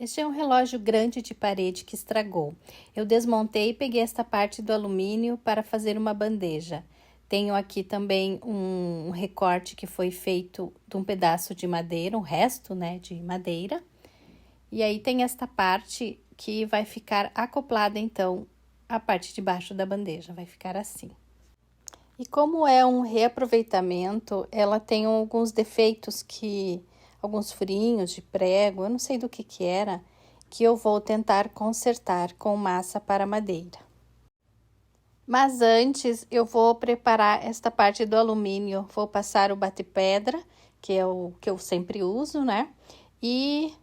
Este é um relógio grande de parede que estragou. Eu desmontei e peguei esta parte do alumínio para fazer uma bandeja. Tenho aqui também um recorte que foi feito de um pedaço de madeira, um resto, né, de madeira. E aí tem esta parte que vai ficar acoplada, então, à parte de baixo da bandeja, vai ficar assim. E como é um reaproveitamento, ela tem alguns defeitos alguns furinhos de prego, eu não sei do que era, que eu vou tentar consertar com massa para madeira. Mas antes eu vou preparar esta parte do alumínio, vou passar o bate-pedra, que é o que eu sempre uso, né? E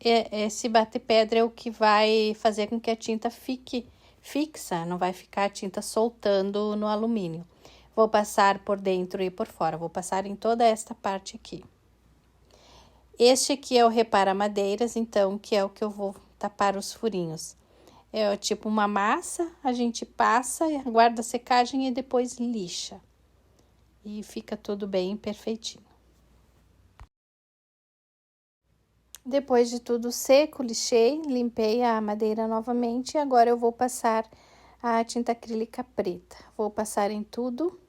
esse bate-pedra é o que vai fazer com que a tinta fique fixa, não vai ficar a tinta soltando no alumínio. Vou passar por dentro e por fora, vou passar em toda esta parte aqui. Este aqui é o repara madeiras, então, que é o que eu vou tapar os furinhos. É tipo uma massa, a gente passa, guarda a secagem e depois lixa. E fica tudo bem perfeitinho. Depois de tudo seco, lixei, limpei a madeira novamente e agora eu vou passar a tinta acrílica preta. Vou passar em tudo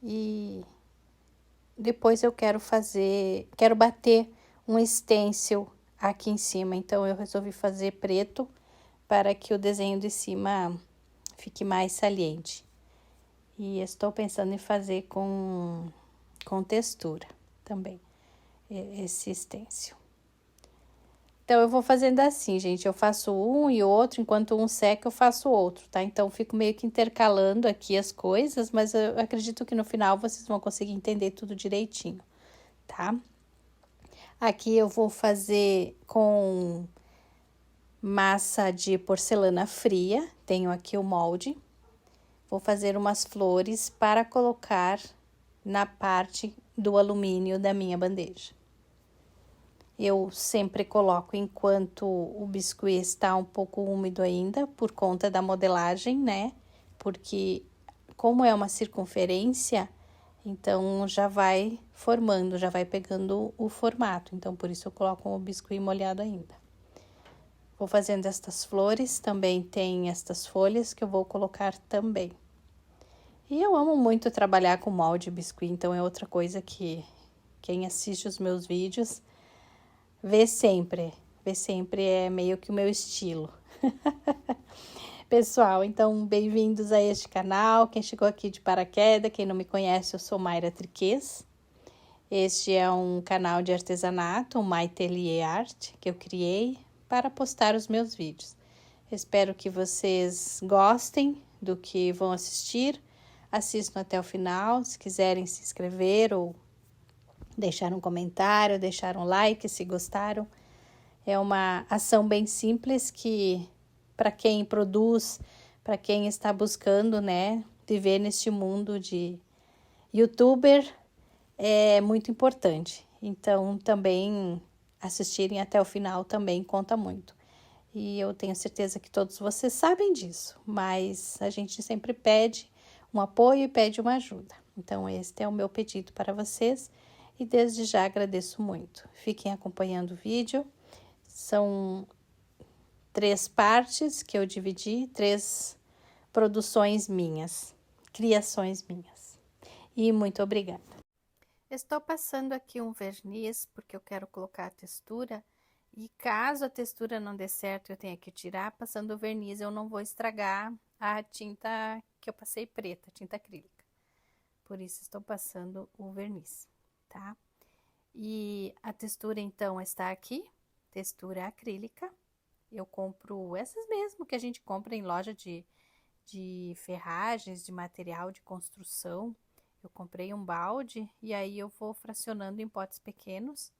e depois eu quero bater um stencil aqui em cima. Então, eu resolvi fazer preto para que o desenho de cima fique mais saliente. E estou pensando em fazer com textura também, esse stencil. Então, eu vou fazendo assim, gente, eu faço um e outro, enquanto um seca eu faço outro, tá? Então, fico meio que intercalando aqui as coisas, mas eu acredito que no final vocês vão conseguir entender tudo direitinho, tá? Aqui eu vou fazer com massa de porcelana fria, tenho aqui o molde. Vou fazer umas flores para colocar na parte do alumínio da minha bandeja. Eu sempre coloco enquanto o biscuit está um pouco úmido ainda, por conta da modelagem, né? Porque como é uma circunferência, então já vai formando, já vai pegando o formato. Então, por isso eu coloco o biscuit molhado ainda. Vou fazendo estas flores, também tem estas folhas que eu vou colocar também. E eu amo muito trabalhar com molde biscuit, então é outra coisa que quem assiste os meus vídeos vê sempre é meio que o meu estilo. Pessoal, então bem-vindos a este canal. Quem chegou aqui de paraquedas, quem não me conhece, eu sou Mayra Triquês. Este é um canal de artesanato, um Mytelier Art, que eu criei para postar os meus vídeos. Espero que vocês gostem do que vão assistir. Assistam até o final, se quiserem se inscrever ou deixar um comentário, deixar um like se gostaram. É uma ação bem simples que, para quem produz, para quem está buscando, né, viver neste mundo de youtuber, é muito importante. Então, também assistirem até o final também conta muito. E eu tenho certeza que todos vocês sabem disso, mas a gente sempre pede um apoio e pede uma ajuda. Então, este é o meu pedido para vocês e desde já agradeço muito. Fiquem acompanhando o vídeo. São 3 partes que eu dividi, 3 produções minhas, criações minhas. E muito obrigada. Estou passando aqui um verniz porque eu quero colocar a textura. E caso a textura não dê certo, eu tenha que tirar, passando o verniz, eu não vou estragar a tinta que eu passei preta, tinta acrílica. Por isso, estou passando o verniz, tá? E a textura, então, está aqui, textura acrílica. Eu compro essas mesmo que a gente compra em loja de ferragens, de material de construção. Eu comprei um balde e aí eu vou fracionando em potes pequenos,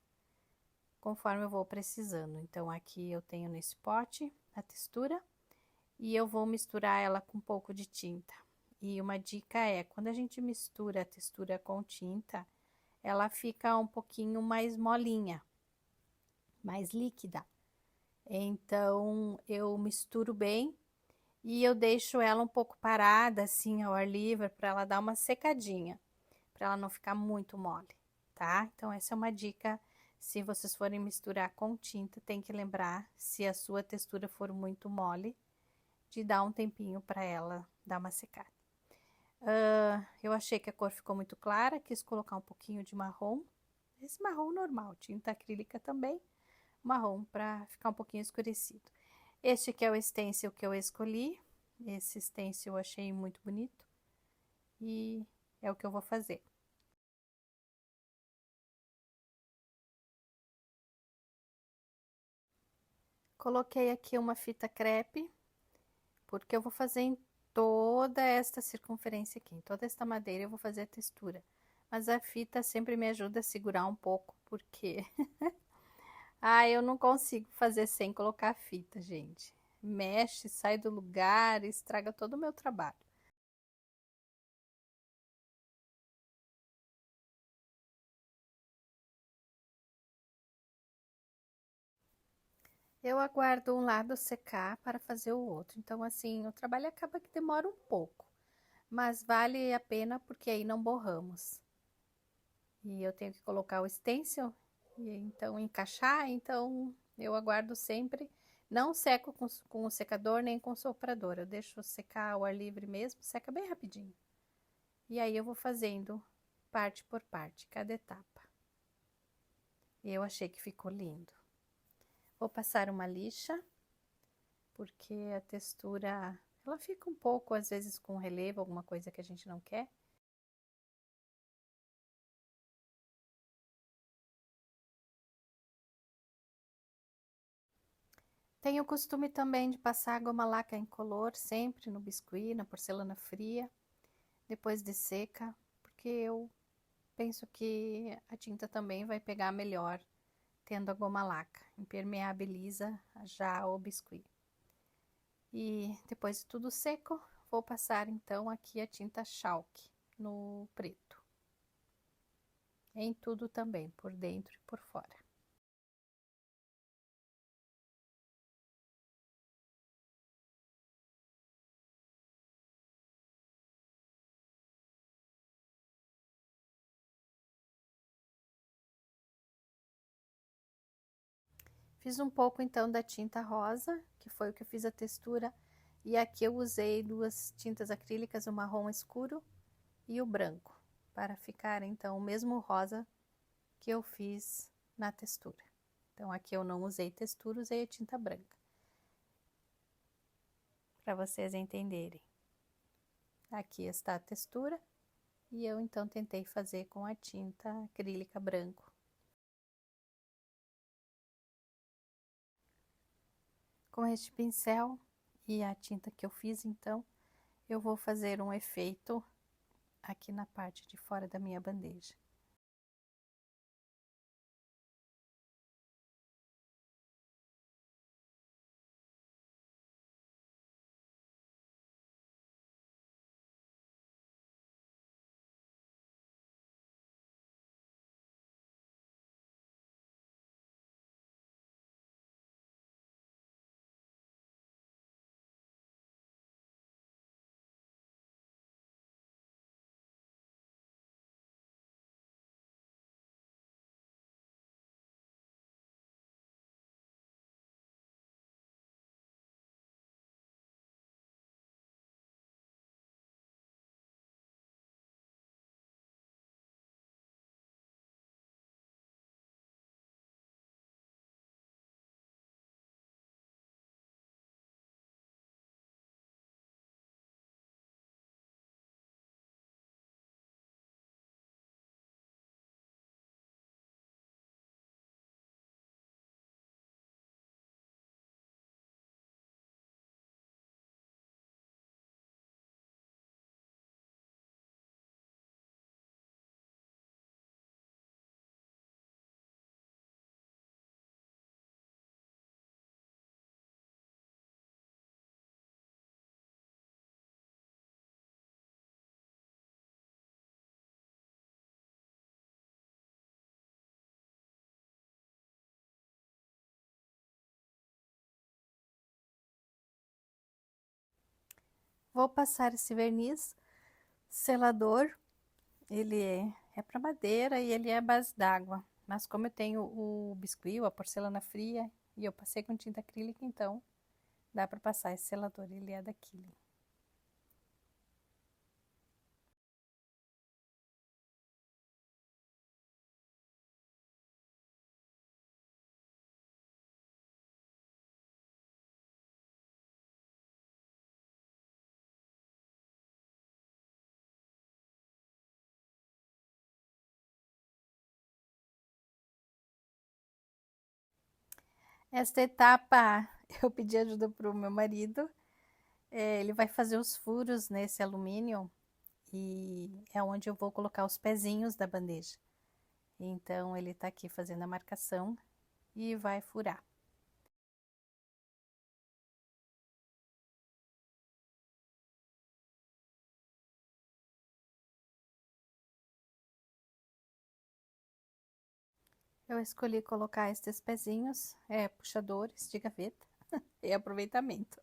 conforme eu vou precisando. Então, aqui eu tenho nesse pote a textura e eu vou misturar ela com um pouco de tinta. E uma dica é, quando a gente mistura a textura com tinta, ela fica um pouquinho mais molinha, mais líquida. Então, eu misturo bem e eu deixo ela um pouco parada, assim, ao ar livre, para ela dar uma secadinha, para ela não ficar muito mole, tá? Então, essa é uma dica Se vocês forem misturar com tinta, tem que lembrar, se a sua textura for muito mole, de dar um tempinho para ela dar uma secada. Eu achei que a cor ficou muito clara, quis colocar um pouquinho de marrom, esse marrom normal, tinta acrílica também, marrom para ficar um pouquinho escurecido. Este aqui é o stencil que eu escolhi, esse stencil eu achei muito bonito e é o que eu vou fazer. Coloquei aqui uma fita crepe, porque eu vou fazer em toda esta circunferência aqui, em toda esta madeira eu vou fazer a textura. Mas a fita sempre me ajuda a segurar um pouco, porque eu não consigo fazer sem colocar a fita, gente. Mexe, sai do lugar, estraga todo o meu trabalho. Eu aguardo um lado secar para fazer o outro. Então, assim, o trabalho acaba que demora um pouco, mas vale a pena porque aí não borramos. E eu tenho que colocar o stencil e então encaixar, então eu aguardo sempre. Não seco com o secador nem com o soprador, eu deixo secar ao ar livre mesmo, seca bem rapidinho. E aí eu vou fazendo parte por parte, cada etapa. Eu achei que ficou lindo. Vou passar uma lixa, porque a textura, ela fica um pouco, às vezes, com relevo, alguma coisa que a gente não quer. Tenho o costume também de passar goma laca incolor sempre no biscuit, na porcelana fria, depois de seca, porque eu penso que a tinta também vai pegar melhor tendo a goma laca, impermeabiliza já o biscuit. E depois de tudo seco, vou passar então aqui a tinta chalk no preto. Em tudo também, por dentro e por fora. Fiz um pouco então da tinta rosa, que foi o que eu fiz a textura, e aqui eu usei duas tintas acrílicas, o marrom escuro e o branco, para ficar então o mesmo rosa que eu fiz na textura. Então aqui eu não usei textura, usei a tinta branca, para vocês entenderem. Aqui está a textura, e eu então tentei fazer com a tinta acrílica branco. Com este pincel e a tinta que eu fiz, então, eu vou fazer um efeito aqui na parte de fora da minha bandeja. Vou passar esse verniz selador, ele é para madeira e ele é à base d'água. Mas como eu tenho o biscuit, a porcelana fria, e eu passei com tinta acrílica, então dá para passar esse selador, ele é da Killing. Esta etapa eu pedi ajuda para o meu marido. Ele vai fazer os furos nesse alumínio e é onde eu vou colocar os pezinhos da bandeja. Então ele está aqui fazendo a marcação e vai furar. Eu escolhi colocar estes pezinhos, puxadores de gaveta e aproveitamento.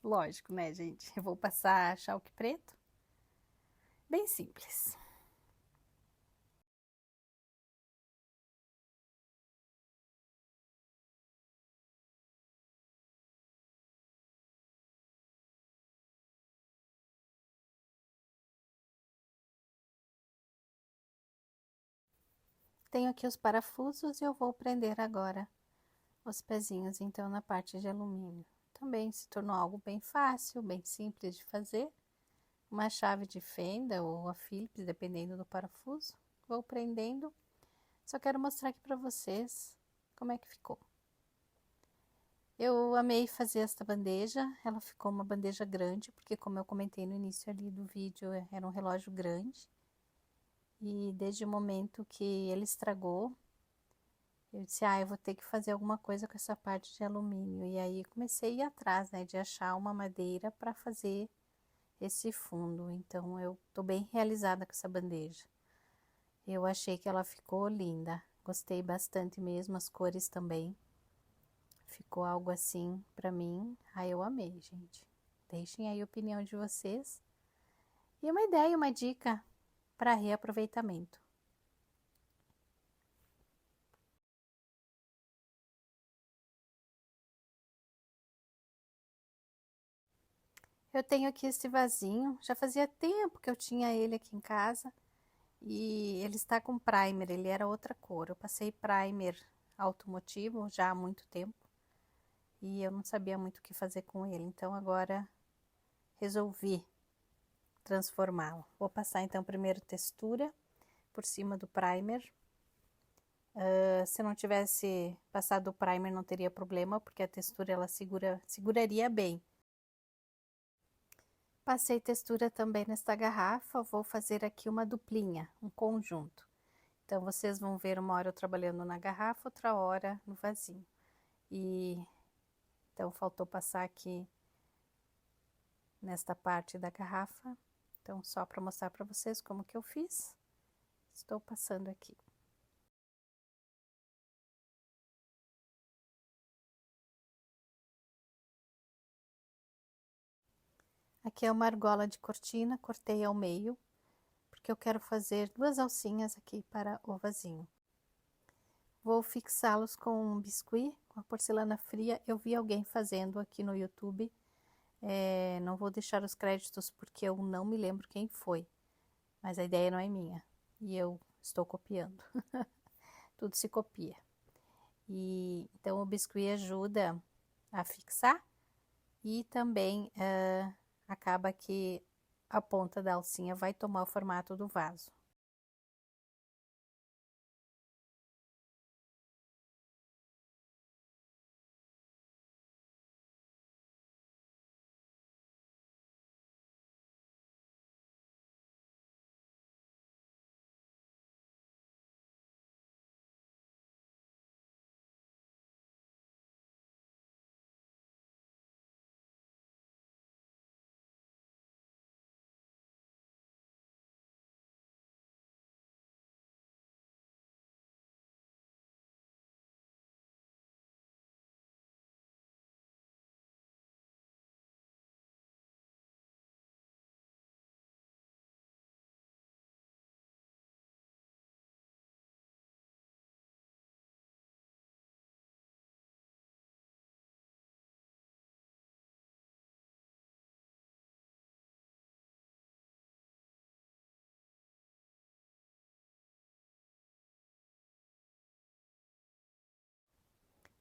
Lógico, né, gente? Eu vou passar chalque preto, bem simples. Tenho aqui os parafusos e eu vou prender agora os pezinhos, então, na parte de alumínio. Também se tornou algo bem fácil, bem simples de fazer. Uma chave de fenda ou a Phillips, dependendo do parafuso. Vou prendendo. Só quero mostrar aqui para vocês como é que ficou. Eu amei fazer esta bandeja, ela ficou uma bandeja grande, porque como eu comentei no início ali do vídeo, era um relógio grande. E desde o momento que ele estragou, eu disse, eu vou ter que fazer alguma coisa com essa parte de alumínio. E aí comecei a ir atrás, né, de achar uma madeira para fazer esse fundo. Então eu tô bem realizada com essa bandeja. Eu achei que ela ficou linda. Gostei bastante mesmo, as cores também. Ficou algo assim pra mim. Eu amei, gente. Deixem aí a opinião de vocês. E uma ideia, uma dica para reaproveitamento. Eu tenho aqui esse vasinho, já fazia tempo que eu tinha ele aqui em casa e ele está com primer, ele era outra cor. Eu passei primer automotivo já há muito tempo e eu não sabia muito o que fazer com ele, então agora resolvi transformá-lo. Vou passar então primeiro textura por cima do primer. Se não tivesse passado o primer não teria problema, porque a textura ela seguraria bem. Passei textura também nesta garrafa, vou fazer aqui uma duplinha, um conjunto. Então, vocês vão ver uma hora eu trabalhando na garrafa, outra hora no vasinho. Então, faltou passar aqui nesta parte da garrafa. Então, só para mostrar para vocês como que eu fiz, estou passando aqui. Aqui é uma argola de cortina, cortei ao meio, porque eu quero fazer 2 alcinhas aqui para o vasinho. Vou fixá-los com um biscuit, com a porcelana fria. Eu vi alguém fazendo aqui no YouTube. Não vou deixar os créditos porque eu não me lembro quem foi. Mas a ideia não é minha. E eu estou copiando. Tudo se copia. Então o biscuit ajuda a fixar. E também acaba que a ponta da alcinha vai tomar o formato do vaso.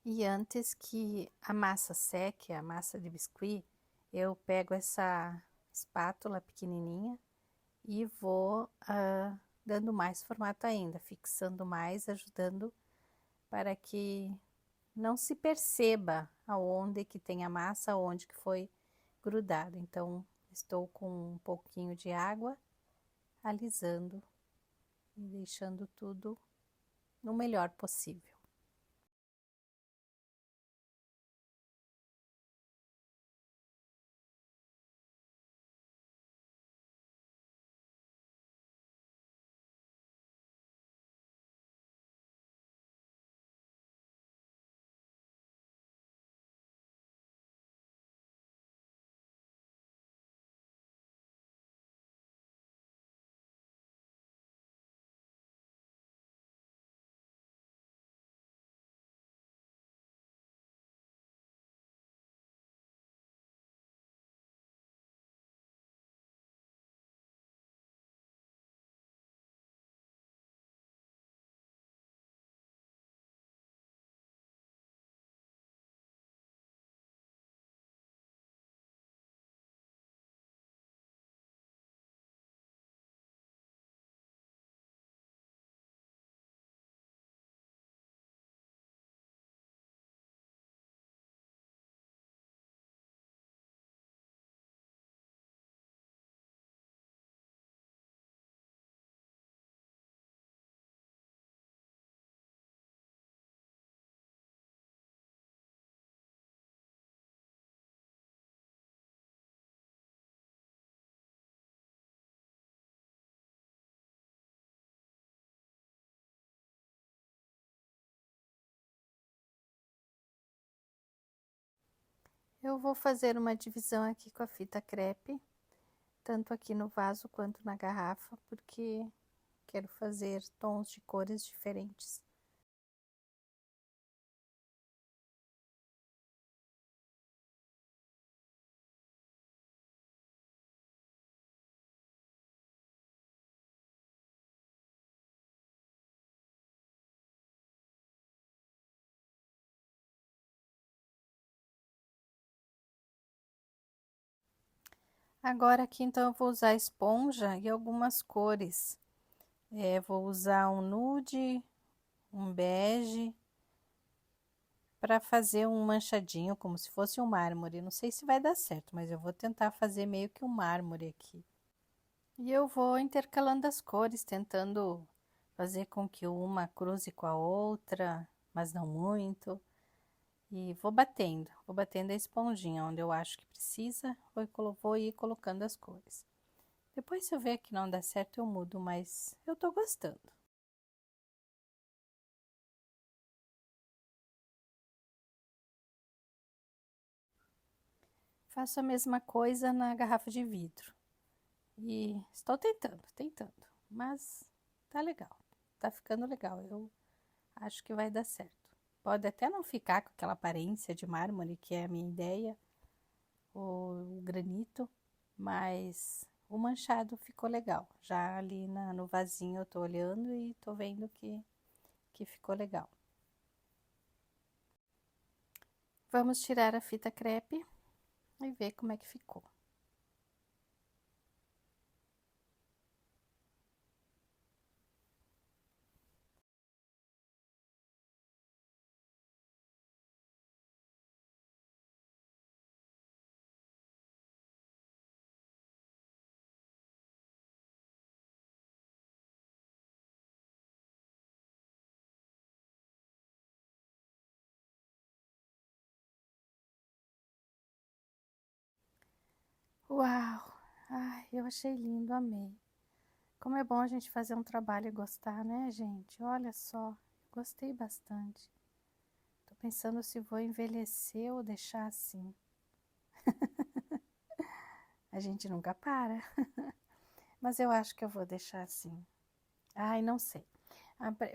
E antes que a massa seque, a massa de biscuit, eu pego essa espátula pequenininha e vou dando mais formato ainda, fixando mais, ajudando para que não se perceba aonde que tem a massa, aonde que foi grudado. Então, estou com um pouquinho de água, alisando e deixando tudo no melhor possível. Eu vou fazer uma divisão aqui com a fita crepe, tanto aqui no vaso quanto na garrafa, porque quero fazer tons de cores diferentes. Agora aqui então eu vou usar esponja e algumas cores. Vou usar um nude, um bege, para fazer um manchadinho, como se fosse um mármore. Não sei se vai dar certo, mas eu vou tentar fazer meio que um mármore aqui. E eu vou intercalando as cores, tentando fazer com que uma cruze com a outra, mas não muito. E vou batendo a esponjinha onde eu acho que precisa, vou ir colocando as cores. Depois, se eu ver que não dá certo, eu mudo, mas eu tô gostando. Faço a mesma coisa na garrafa de vidro. E estou tentando, mas tá legal, tá ficando legal. Eu acho que vai dar certo. Pode até não ficar com aquela aparência de mármore, que é a minha ideia, o granito, mas o manchado ficou legal. Já ali no vasinho eu tô olhando e tô vendo que ficou legal. Vamos tirar a fita crepe e ver como é que ficou. Uau! Ai, eu achei lindo, amei. Como é bom a gente fazer um trabalho e gostar, né, gente? Olha só, gostei bastante. Tô pensando se vou envelhecer ou deixar assim. A gente nunca para. Mas eu acho que eu vou deixar assim. Ai, não sei.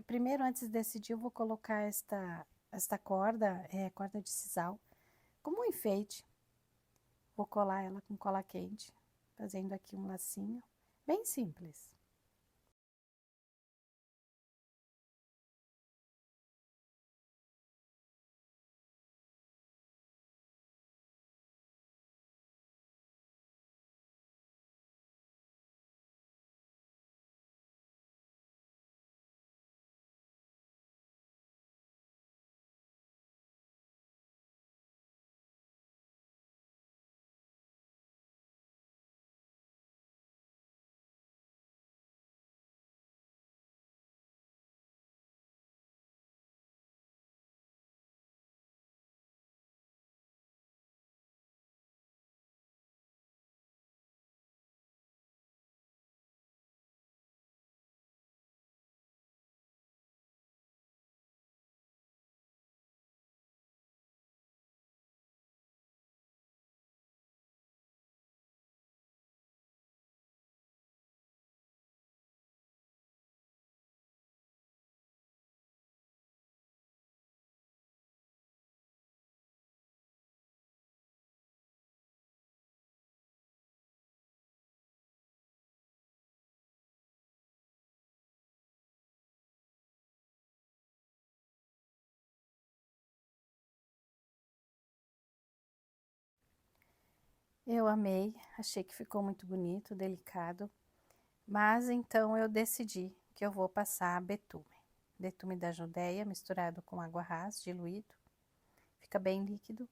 Primeiro, antes de decidir, eu vou colocar esta corda, corda de sisal, como um enfeite. Vou colar ela com cola quente, fazendo aqui um lacinho, bem simples. Eu amei, achei que ficou muito bonito, delicado, mas então eu decidi que eu vou passar betume. Betume da Judéia misturado com água rasa, diluído, fica bem líquido.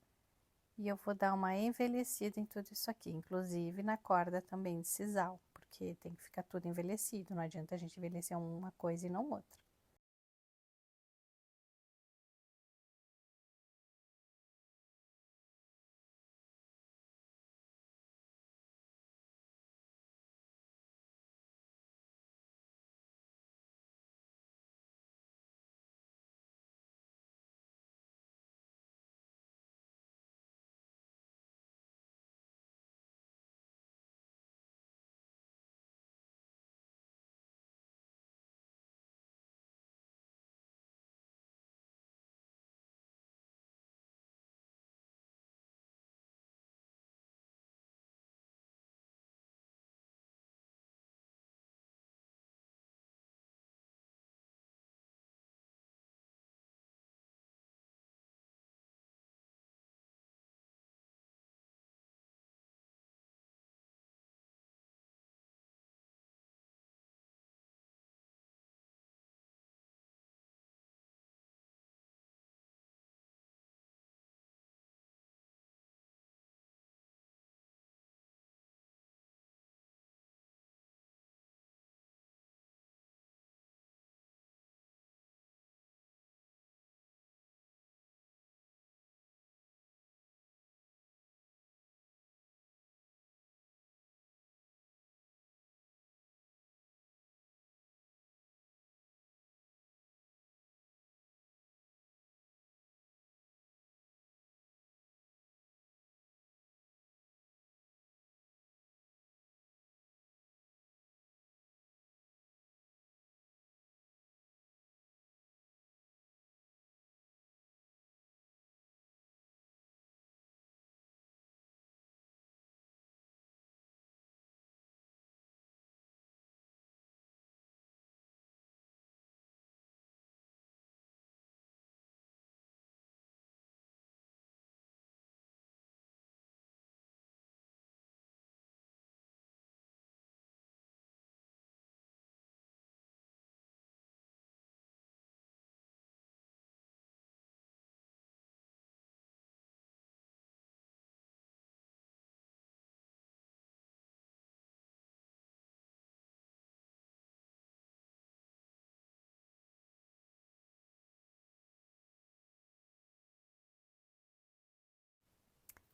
E eu vou dar uma envelhecida em tudo isso aqui, inclusive na corda também de sisal, porque tem que ficar tudo envelhecido, não adianta a gente envelhecer uma coisa e não outra.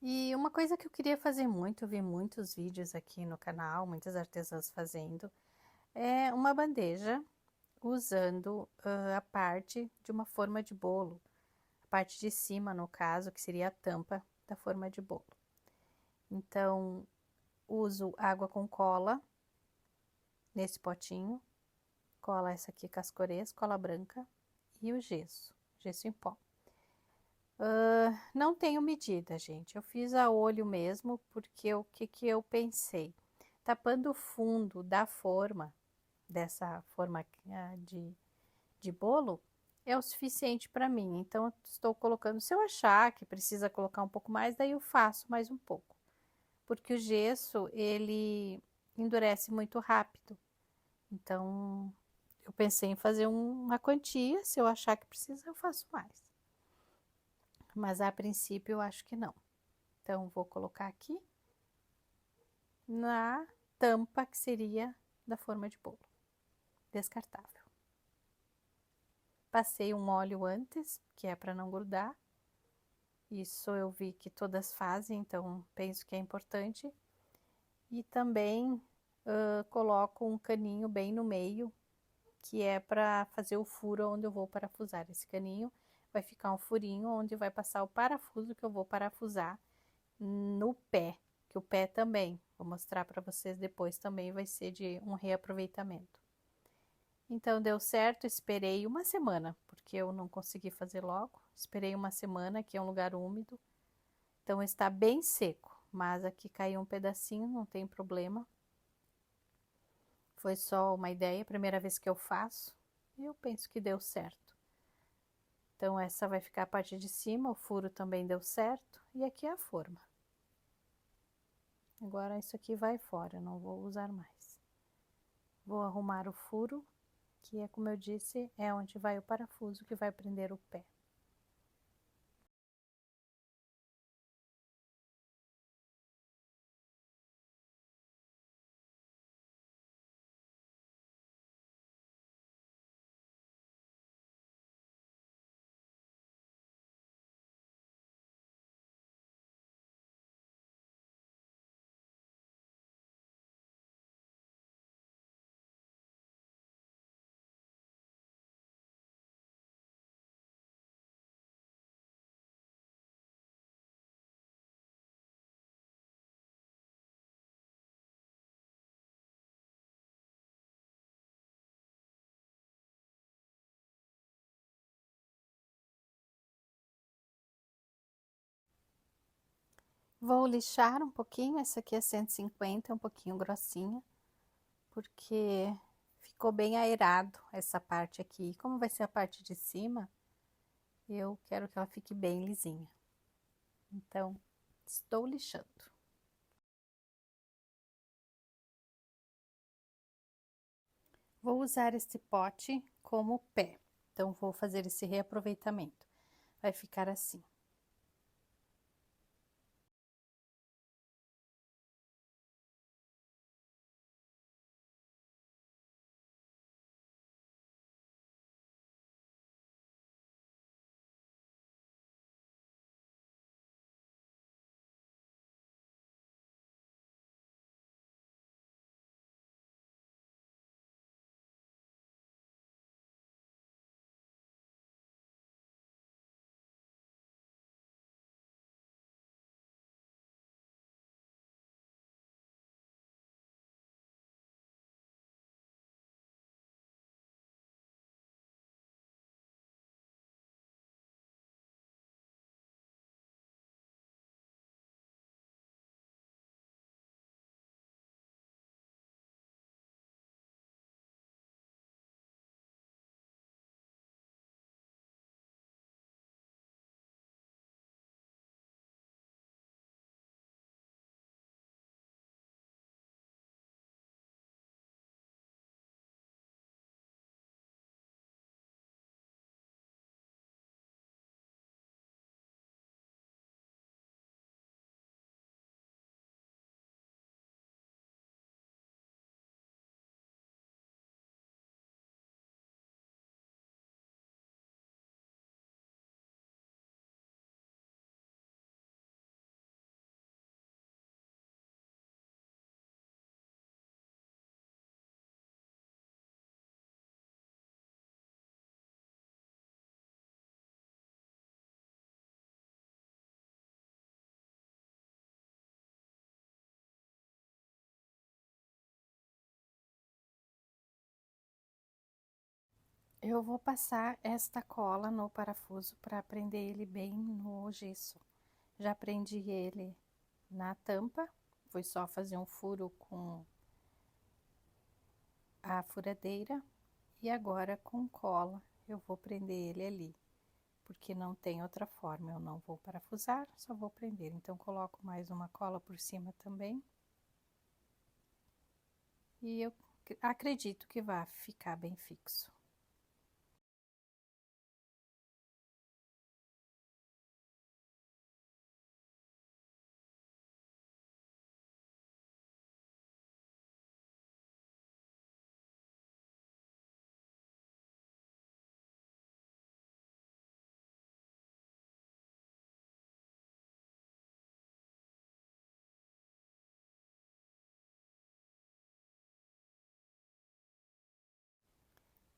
E uma coisa que eu queria fazer muito, eu vi muitos vídeos aqui no canal, muitas artesãs fazendo, é uma bandeja usando a parte de uma forma de bolo, a parte de cima, no caso, que seria a tampa da forma de bolo. Então, uso água com cola nesse potinho, cola essa aqui cascorês, cola branca e o gesso, gesso em pó. Não tenho medida, gente, eu fiz a olho mesmo, porque o que eu pensei? Tapando o fundo da forma, dessa forma de bolo, é o suficiente para mim. Então, eu estou colocando, se eu achar que precisa colocar um pouco mais, daí eu faço mais um pouco. Porque o gesso, ele endurece muito rápido. Então, eu pensei em fazer uma quantia, se eu achar que precisa, eu faço mais. Mas a princípio eu acho que não. Então, vou colocar aqui na tampa que seria da forma de bolo, descartável. Passei um óleo antes, que é para não grudar. Isso eu vi que todas fazem, então penso que é importante. E também coloco um caninho bem no meio, que é para fazer o furo onde eu vou parafusar. Esse caninho vai ficar um furinho onde vai passar o parafuso que eu vou parafusar no pé, que o pé também, vou mostrar para vocês depois, também vai ser de um reaproveitamento. Então deu certo, esperei uma semana, porque eu não consegui fazer logo. Esperei uma semana, aqui é um lugar úmido, então está bem seco, mas aqui caiu um pedacinho, não tem problema. Foi só uma ideia, primeira vez que eu faço, e eu penso que deu certo. Então essa vai ficar a parte de cima, o furo também deu certo, e aqui é a forma. Agora isso aqui vai fora, não vou usar mais. Vou arrumar o furo, que é, como eu disse, é onde vai o parafuso que vai prender o pé. Vou lixar um pouquinho, essa aqui é 150, é um pouquinho grossinha, porque ficou bem aerado essa parte aqui. Como vai ser a parte de cima, eu quero que ela fique bem lisinha. Então, estou lixando. Vou usar esse pote como pé, então vou fazer esse reaproveitamento. Vai ficar assim. Eu vou passar esta cola no parafuso para prender ele bem no gesso. Já prendi ele na tampa, foi só fazer um furo com a furadeira e agora com cola eu vou prender ele ali, porque não tem outra forma, eu não vou parafusar, só vou prender. Então, coloco mais uma cola por cima também. E eu acredito que vai ficar bem fixo.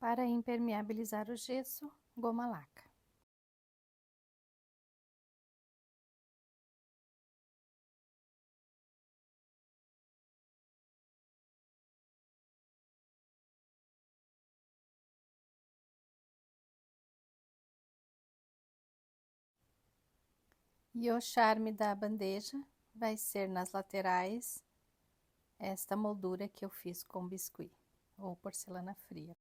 Para impermeabilizar o gesso, goma laca. E o charme da bandeja vai ser nas laterais, esta moldura que eu fiz com biscuit ou porcelana fria.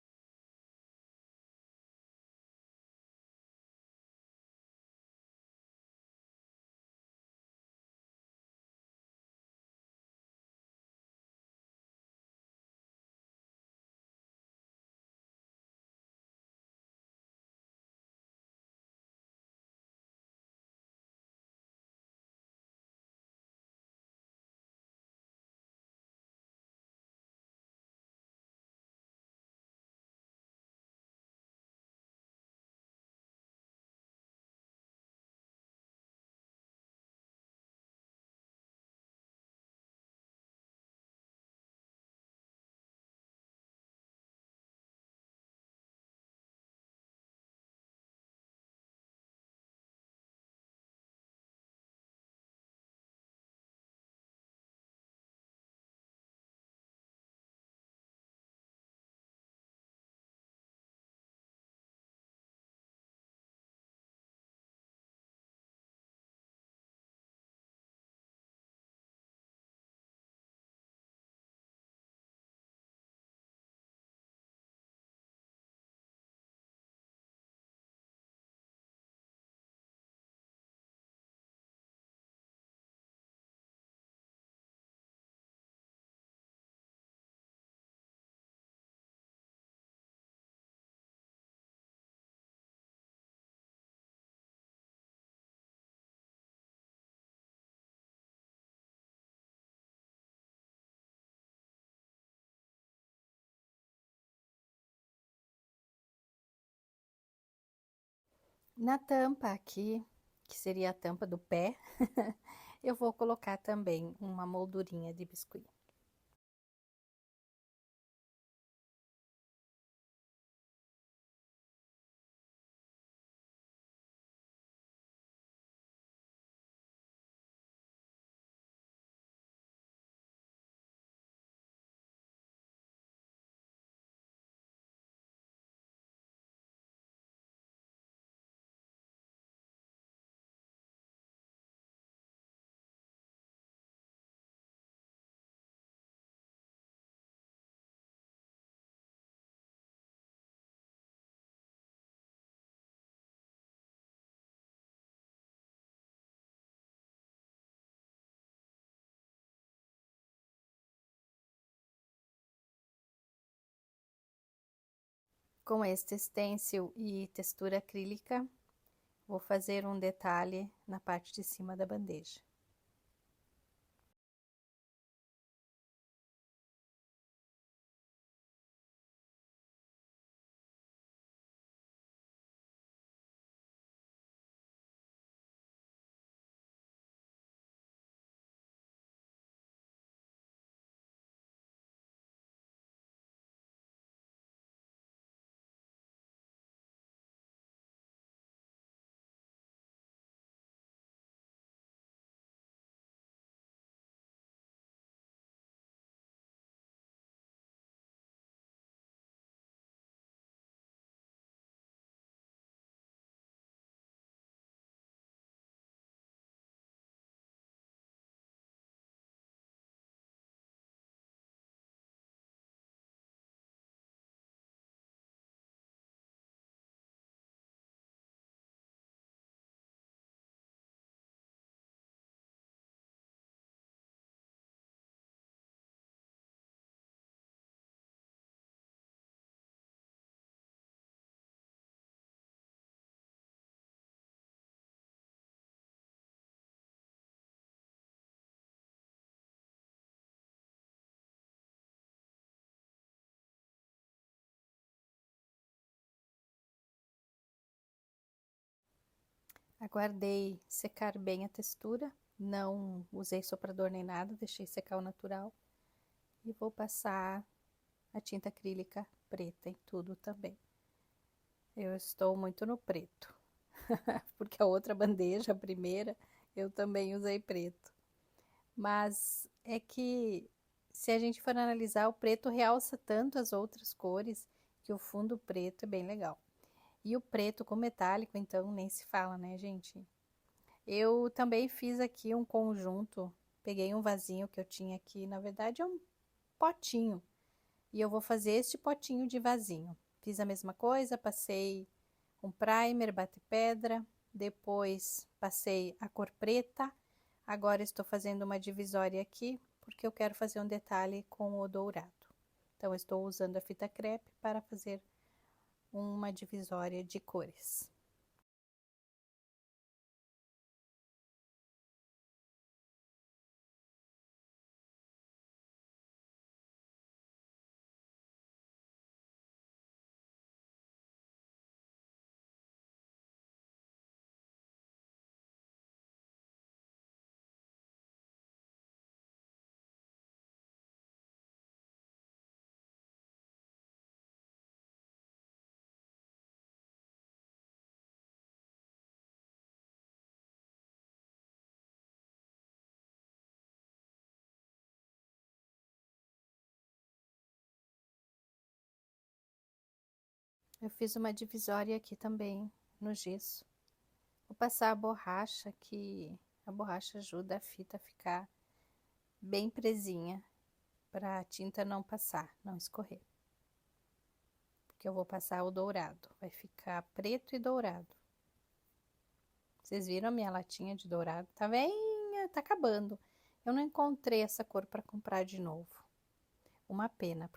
Na tampa aqui, que seria a tampa do pé, eu vou colocar também uma moldurinha de biscuit. Com este stencil e textura acrílica, vou fazer um detalhe na parte de cima da bandeja. Aguardei secar bem a textura, não usei soprador nem nada, deixei secar o natural. E vou passar a tinta acrílica preta em tudo também. Eu estou muito no preto, porque a outra bandeja, a primeira, eu também usei preto. Mas é que, se a gente for analisar, o preto realça tanto as outras cores, que o fundo preto é bem legal. E o preto com metálico, então, nem se fala, né, gente? Eu também fiz aqui um conjunto, peguei um vasinho que eu tinha aqui, na verdade é um potinho, e eu vou fazer este potinho de vasinho. Fiz a mesma coisa, passei um primer, bate-pedra, depois passei a cor preta, agora estou fazendo uma divisória aqui, porque eu quero fazer um detalhe com o dourado. Então, estou usando a fita crepe para fazer uma divisória de cores. Eu fiz uma divisória aqui também no gesso. Vou passar a borracha, que a borracha ajuda a fita a ficar bem presinha, para a tinta não passar, não escorrer. Porque eu vou passar o dourado, vai ficar preto e dourado. Vocês viram a minha latinha de dourado? Tá bem, tá acabando. Eu não encontrei essa cor para comprar de novo. Uma pena,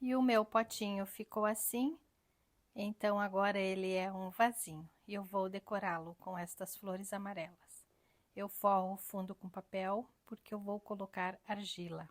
E o meu potinho ficou assim, então agora ele é um vasinho e eu vou decorá-lo com estas flores amarelas. Eu forro o fundo com papel porque eu vou colocar argila.